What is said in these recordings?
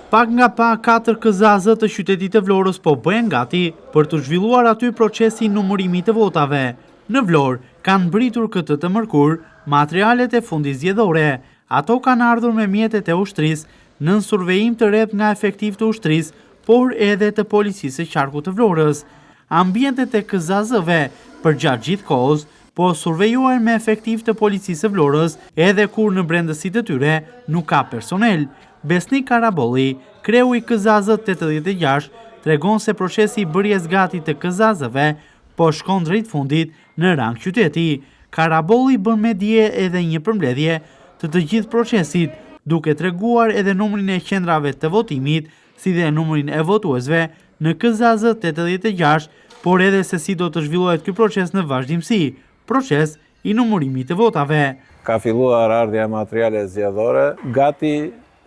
Pak nga pa 4 këzazë të qytetit të Vlorës po bëhen gati për të zhvilluar aty procesi numërimit të votave. Në Vlorë kanë mbritur këtë të mërkur materialet e fundit zgjedhore. Ato kanë ardhur me mjetet e ushtrisë nën survejim të rreth nga efektiv të ushtrisë, por edhe të policisë së qarkut të Vlorës. Ambientet e këzazëve përgjatë gjithë kohës po survejuar me efektiv të policisë së Vlorës edhe kur në brendësitë të tyre nuk ka personel. Besnik Karabolli, kreu i këzazët 86, tregon se procesi i bërjes gati të këzazëve po shkon drejt fundit në rang qyteti. Karabolli bën me dije edhe një përmbledhje të gjithë procesit, duke treguar edhe numrin e qendrave të votimit, si dhe numrin e votuesve në këzazët 86, por edhe se si do të zhvillohet ky proces në vazhdimsi, proces i numërimit të votave. Ka filluar ardhja materiale zgjedhore, gati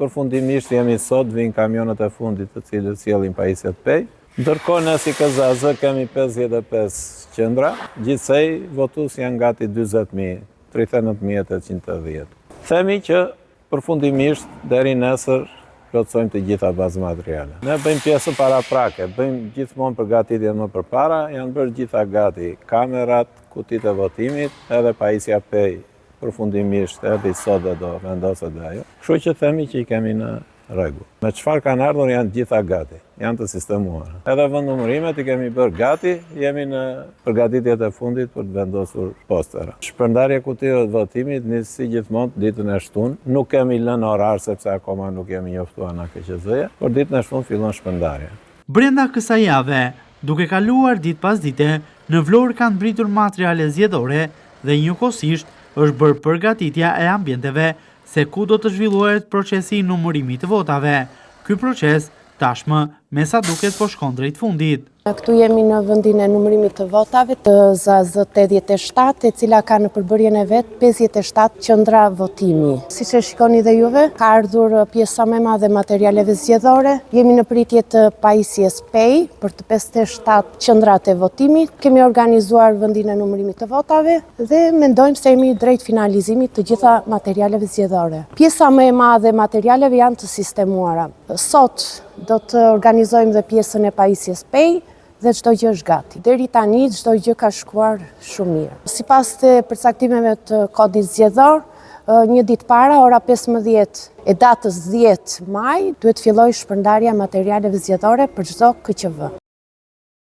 përfundimisht jemi sot, vinë kamionët e fundit të cilët sjellin pajisjet pej. Ndërkohë ne si këzazë kemi 55 qendra, gjithsej votues janë gati 40.000, 39.810. Themi që përfundimisht deri nesër plotësojmë të gjitha bazë materiale. Ne bëjmë pjesën paraprake, bëjmë gjithmonë përgatitjen më përpara, janë bërë gjitha gati, kamerat, kutitë e votimit, edhe pajisja pej. Përfundimisht edhe i sot dhe do vendoset dhe ajo. Kështu që themi që i kemi në rregull. Me çfarë kanë ardhur janë gjitha gati, janë të sistemuara. Edhe vendnumërimet i kemi bërë gati, jemi në përgatitjet e fundit për të vendosur postera. Shpërndarja e kutive të votimit nis si gjithmonë ditën e shtunë. Nuk kemi lënë orar sepse akoma nuk jemi njoftuar nga KQZ-ja, por ditën e shtunë fillon shpërndarja. Brenda kësaj jave, duke kaluar ditë pas dite, në Vlorë kanë mbritur materiale zgjedhore dhe njëkohësisht është bërë përgatitja e ambienteve se ku do të zhvillohet procesi i numërimit të votave. Ky proces tashmë me sa duket po shkon drejt fundit. Këtu jemi në vendin e numërimit të votave të ZZ87, e cila ka në përbërjen e vet 57 qendra votimi. Siç e shikoni dhe juve, ka ardhur pjesa më e madhe e materialeve zgjedhore. Jemi në pritje të pajisjes pej për të 57 qendrat e votimit. Kemi organizuar vendin e numërimit të votave dhe mendojmë se jemi drejt finalizimit të gjitha materialeve zgjedhore. Pjesa më e madhe e materialeve janë të sistemuara. Sot do të organizojmë dhe pjesën e pajisjes pej, dhe çdo gjë është gati. Deri tani çdo gjë ka shkuar shumë mirë. Sipas të përcaktimeve të kodit zgjedhor, një ditë para, ora 15 e datës 10 maj, duhet fillojë shpërndarja e materialeve zgjedhore për çdo KQV.